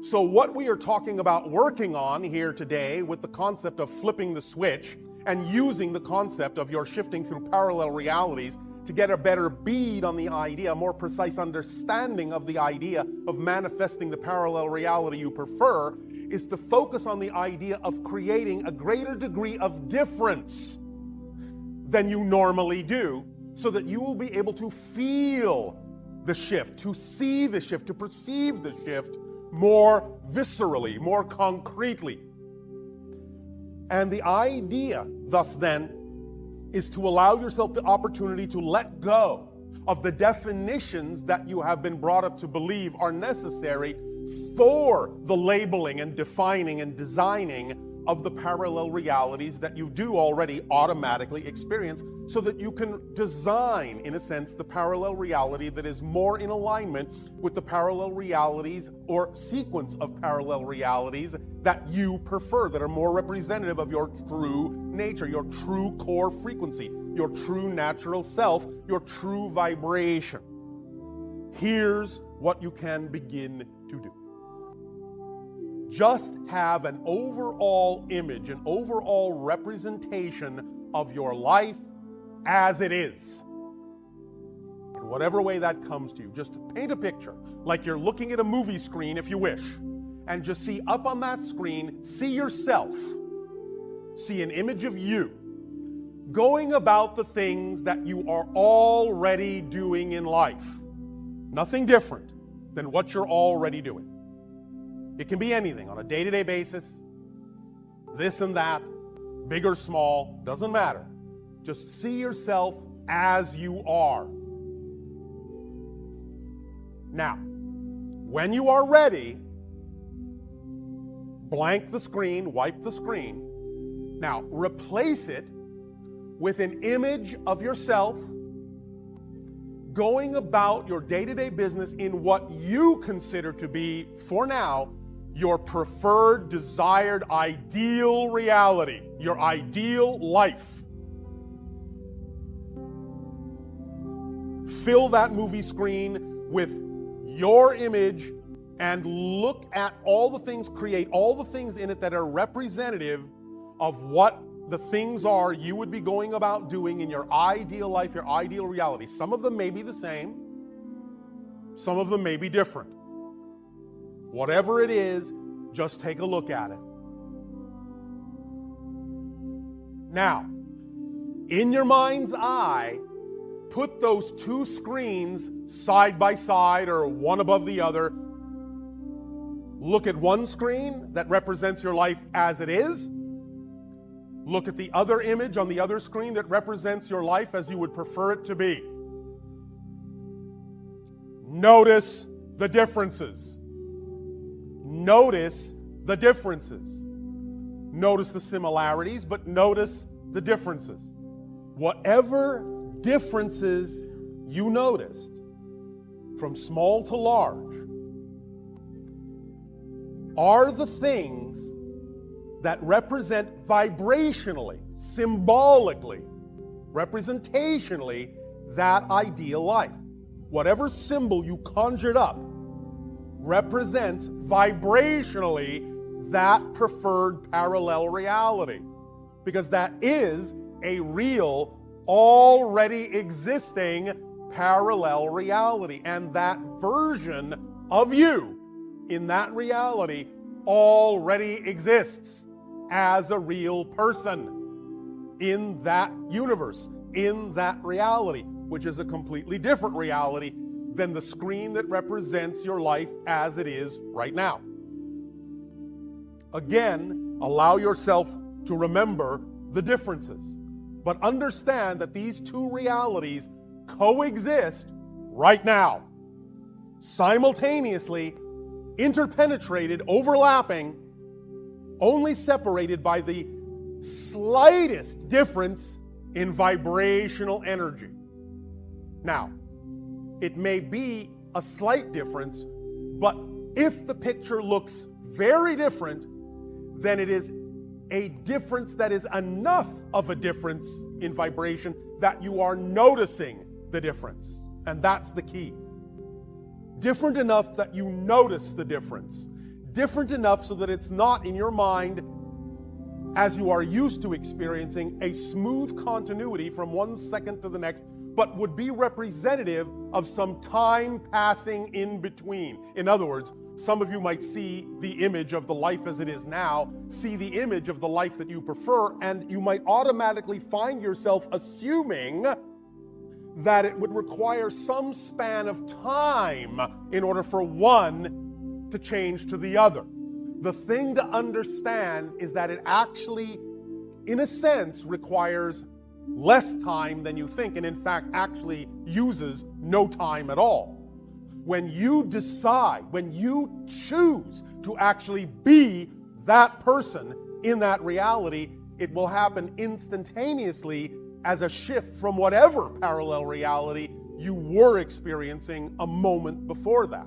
So what we are talking about working on here today with the concept of flipping the switch and using the concept of your shifting through parallel realities to get a better bead on the idea, a more precise understanding of the idea of manifesting the parallel reality you prefer, is to focus on the idea of creating a greater degree of difference than you normally do, so that you will be able to feel the shift, to see the shift, to perceive the shift more viscerally, more concretely. And the idea, thus then, is to allow yourself the opportunity to let go of the definitions that you have been brought up to believe are necessary for the labeling and defining and designing of the parallel realities that you do already automatically experience, so that you can design, in a sense, the parallel reality that is more in alignment with the parallel realities or sequence of parallel realities that you prefer, that are more representative of your true nature, your true core frequency, your true natural self, your true vibration. Here's what you can begin to do. Just have an overall image, an overall representation of your life as it is. In whatever way that comes to you, just paint a picture, like you're looking at a movie screen if you wish, and just see up on that screen, see yourself, see an image of you, going about the things that you are already doing in life. Nothing different than what you're already doing. It can be anything on a day-to-day basis, this and that, big or small, doesn't matter. Just see yourself as you are. Now, when you are ready, blank the screen, wipe the screen. Now, replace it with an image of yourself going about your day-to-day business in what you consider to be, for now, your preferred, desired, ideal reality, your ideal life. Fill that movie screen with your image and look at all the things, create all the things in it that are representative of what the things are you would be going about doing in your ideal life, your ideal reality. Some of them may be the same, some of them may be different. Whatever it is, just take a look at it. Now, in your mind's eye, put those two screens side by side or one above the other. Look at one screen that represents your life as it is. Look at the other image on the other screen that represents your life as you would prefer it to be. Notice the differences. Notice the differences. Notice the similarities, but notice the differences. Whatever differences you noticed, from small to large, are the things that represent vibrationally, symbolically, representationally, that ideal life. Whatever symbol you conjured up represents vibrationally that preferred parallel reality, because that is a real, already existing parallel reality, and that version of you in that reality already exists as a real person in that universe, in that reality, which is a completely different reality than the screen that represents your life as it is right now. Again, allow yourself to remember the differences, but understand that these two realities coexist right now, simultaneously, interpenetrated, overlapping, only separated by the slightest difference in vibrational energy. Now, it may be a slight difference, but if the picture looks very different, then it is a difference that is enough of a difference in vibration that you are noticing the difference. And that's the key. Different enough that you notice the difference. different enough so that it's not in your mind, as you are used to experiencing, a smooth continuity from one second to the next, but would be representative of some time passing in between. In other words, some of you might see the image of the life as it is now, see the image of the life that you prefer, and you might automatically find yourself assuming that it would require some span of time in order for one to change to the other. The thing to understand is that it actually, in a sense, requires less time than you think, and in fact actually uses no time at all. When you decide, when you choose to actually be that person in that reality, it will happen instantaneously as a shift from whatever parallel reality you were experiencing a moment before that.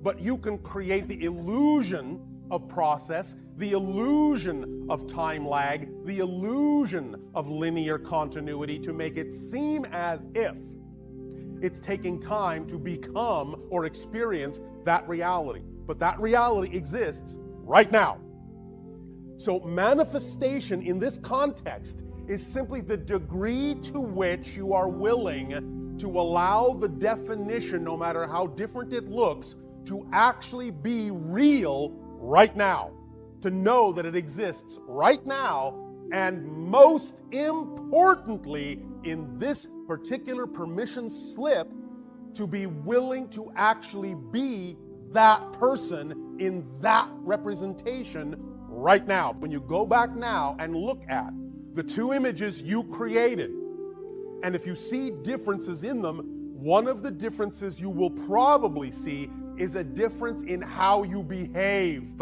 But you can create the illusion of process, the illusion of time lag, the illusion of linear continuity to make it seem as if it's taking time to become or experience that reality. But that reality exists right now. So manifestation in this context is simply the degree to which you are willing to allow the definition, no matter how different it looks, to actually be real right now, to know that it exists right now, and most importantly, in this particular permission slip, to be willing to actually be that person in that representation right now. When you go back now and look at the two images you created, and if you see differences in them, one of the differences you will probably see is a difference in how you behave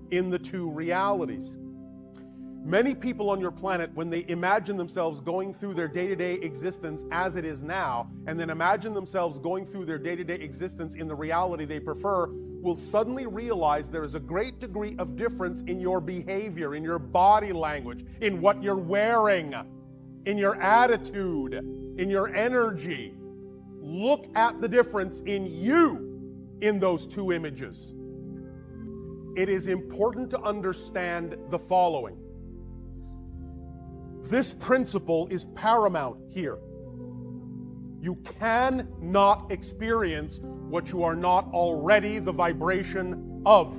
in the two realities. Many people on your planet, when they imagine themselves going through their day-to-day existence as it is now, and then imagine themselves going through their day-to-day existence in the reality they prefer, will suddenly realize there is a great degree of difference in your behavior, in your body language, in what you're wearing, in your attitude, in your energy. Look at the difference in you in those two images. It is important to understand the following. This principle is paramount here. You cannot experience what you are not already the vibration of.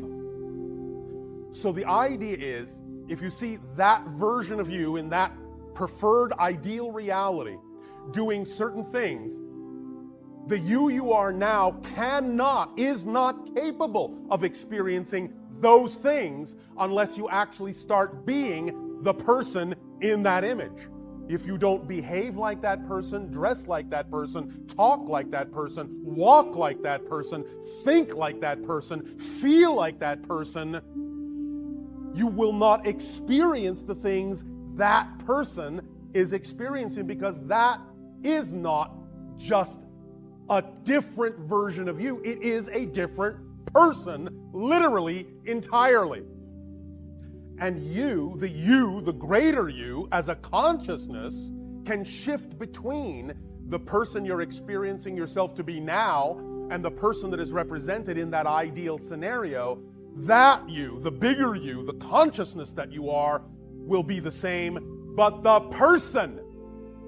So the idea is, if you see that version of you in that preferred ideal reality doing certain things, the you are now is not capable of experiencing those things unless you actually start being the person in that image. If you don't behave like that person, dress like that person, talk like that person, walk like that person, think like that person, feel like that person, you will not experience the things that person is experiencing, because that is not just a different version of you. It is a different person, literally, entirely. And you, the greater you, as a consciousness, can shift between the person you're experiencing yourself to be now and the person that is represented in that ideal scenario. That you, the bigger you, the consciousness that you are, will be the same, but the person,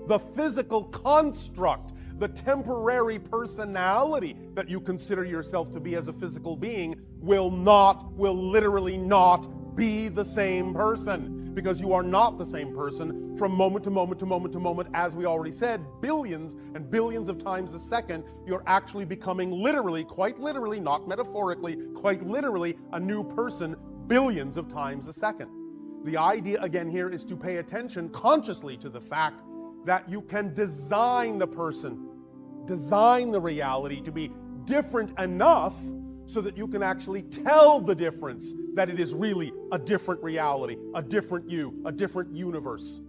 the physical construct, the temporary personality that you consider yourself to be as a physical being will literally not be the same person, because you are not the same person from moment to moment to moment to moment. As we already said, billions and billions of times a second, you're actually becoming literally, quite literally, not metaphorically, quite literally, a new person billions of times a second. The idea again here is to pay attention consciously to the fact that you can design the person, design the reality to be different enough so that you can actually tell the difference, that it is really a different reality, a different you, a different universe.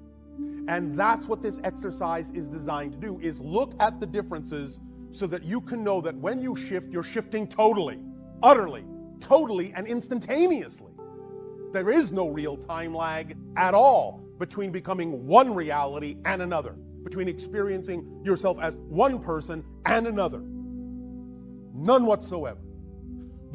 And that's what this exercise is designed to do, is look at the differences so that you can know that when you shift, you're shifting totally, utterly, totally, and instantaneously. There is no real time lag at all between becoming one reality and another, between experiencing yourself as one person and another. None whatsoever.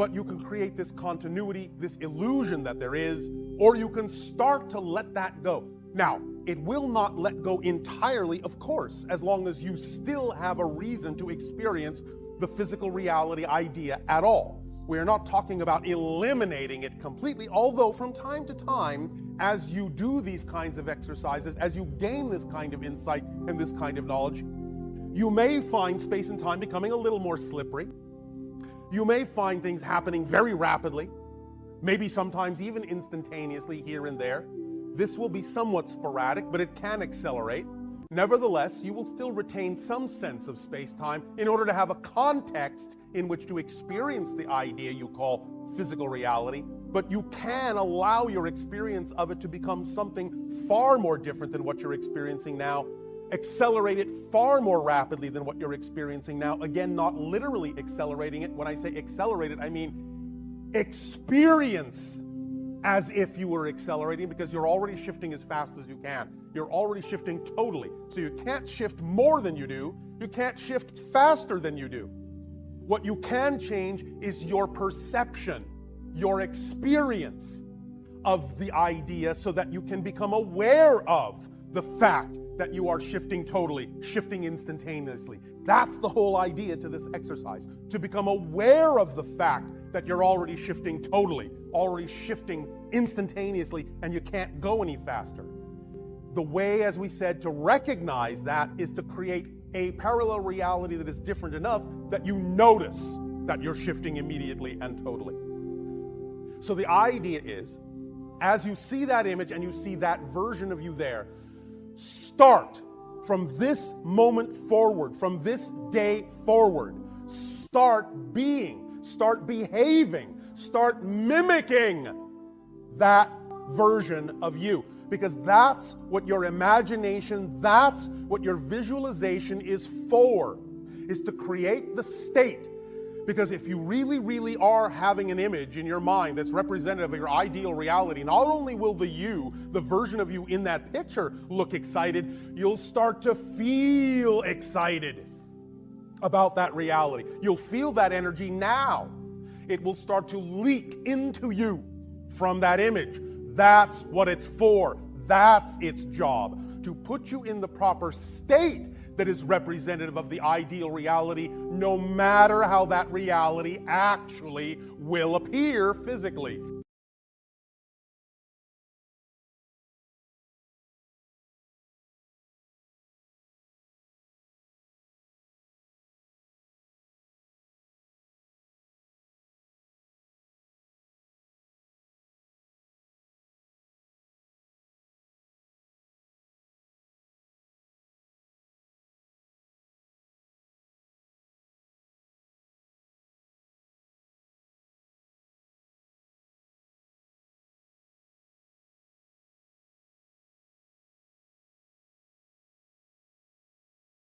but you can create this continuity, this illusion that there is, or you can start to let that go. Now, it will not let go entirely, of course, as long as you still have a reason to experience the physical reality idea at all. We're not talking about eliminating it completely, although from time to time, as you do these kinds of exercises, as you gain this kind of insight and this kind of knowledge, you may find space and time becoming a little more slippery. You may find things happening very rapidly, maybe sometimes even instantaneously here and there. This will be somewhat sporadic, but it can accelerate. Nevertheless, you will still retain some sense of space-time in order to have a context in which to experience the idea you call physical reality, but you can allow your experience of it to become something far more different than what you're experiencing now, accelerate it far more rapidly than what you're experiencing now. Again, not literally accelerating it. When I say accelerate it, I mean experience as if you were accelerating, because you're already shifting as fast as you can. You're already shifting totally. So you can't shift more than you do. You can't shift faster than you do. What you can change is your perception, your experience of the idea, so that you can become aware of the fact that you are shifting totally, shifting instantaneously. That's the whole idea to this exercise, to become aware of the fact that you're already shifting totally, already shifting instantaneously, and you can't go any faster. The way, as we said, to recognize that is to create a parallel reality that is different enough that you notice that you're shifting immediately and totally. So the idea is, as you see that image and you see that version of you there, start from this moment forward, from this day forward. Start being, start behaving, start mimicking that version of you. Because that's what your imagination, that's what your visualization is for, is to create the state. Because if you really, really are having an image in your mind that's representative of your ideal reality, not only will the version of you in that picture look excited, you'll start to feel excited about that reality. You'll feel that energy now. It will start to leak into you from that image. That's what it's for. That's its job, to put you in the proper state that is representative of the ideal reality, no matter how that reality actually will appear physically.